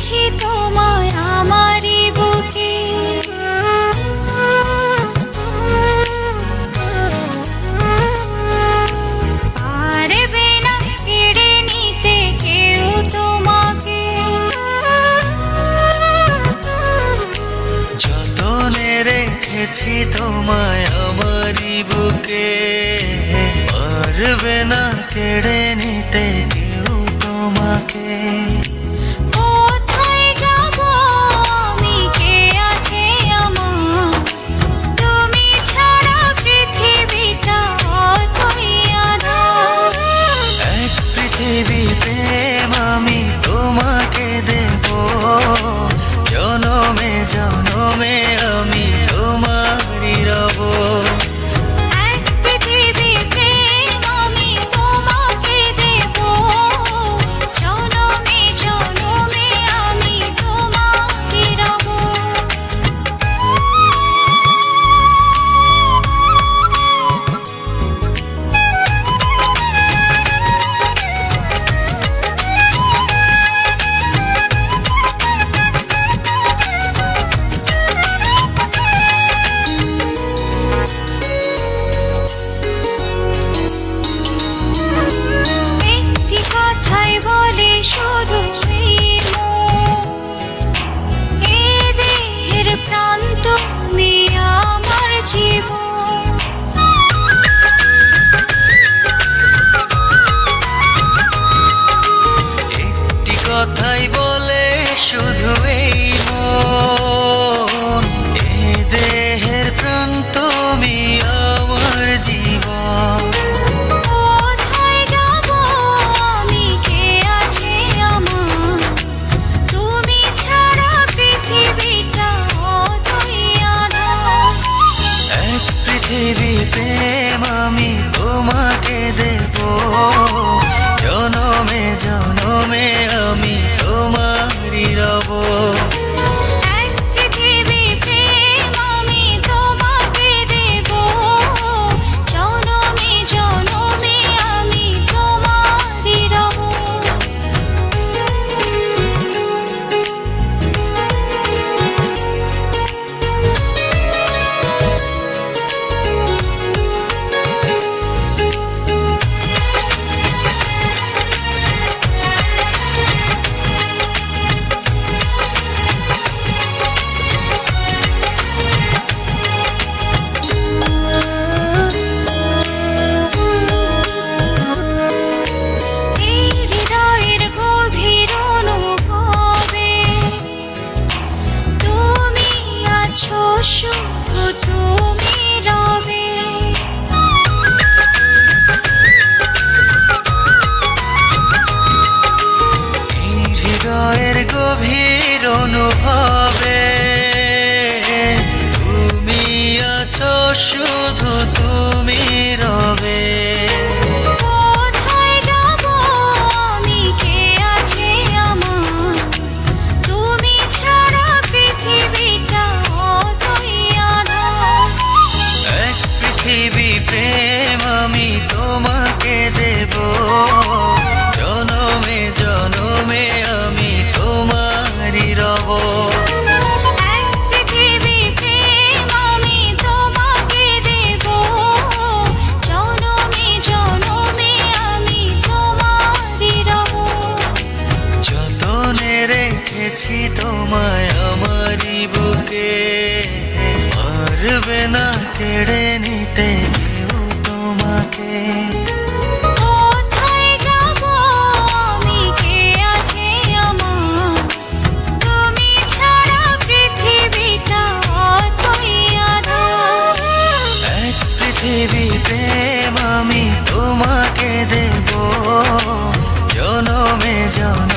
রেখেছি তোমায় আমারই বুকে। পারবে না কেড়ে নিতে কেউ তোমাকে। যতনে রেখেছি তোমায় আমারই বুকে, পারবে না কেড়ে নিতে কেউ তোমাকে। কোথায় যাব আমি, কে আছে আমার, তুমি ছাড়া পৃথিবীটা অতই আঁধার। এক পৃথিবী প্রেম আমি তোমাকে দেব, জনমে জনমে আমি তোমারই রব। এক পৃথিবী প্রেম আমি তোমাকে দেব, জনমে জনমে আমি তোমারই রব। একটি কথাই বলে শুধু এই মন, এ দেহের প্রাণ তুমি আমার জীবন। একটি কথাই বলে শুধু এই মন, এ দেহের প্রাণ তুমি আমার জীবন। কোথায় যাব আমি, কে আছে আমার, তুমি ছাড়া পৃথিবীটা অতই আঁধার। এক পৃথিবী প্রেম আমি তোমাকে দেব, জনমে জনমে আমি তোমারই রব। এক পৃথিবী প্রেম আমি তোমাকে দেব, জনমে জনমে আমি তোমারই রব। এই হৃদয়ের গভীর অনুভবে তুমি আছো, শুধু তুমি রবে। এই হৃদয়ের গভীর অনুভবে তুমি আছো, শুধু তুমি রবে। কোথায় যাব আমি, কে আছে আমার, তুমি ছাড়া পৃথিবীটা অতই আঁধার। এক পৃথিবী প্রেম আমি তোমাকে দেব, জনমে জনমে আমি তোমারই রব। এক পৃথিবী প্রেম আমি তোমাকে দেব, জনমে জনমে আমি তোমারই রব। যতনে রেখেছি তোমায় আমারই বুকে, পারবে না কেড়ে নিতে কেউ তোমাকে। কোথায় যাব আমি, কে আছে আমার, তুমি ছাড়া পৃথিবীটা অতই আঁধার। এক পৃথিবী প্রেম আমি তোমাকে দেব, জনমে জনমে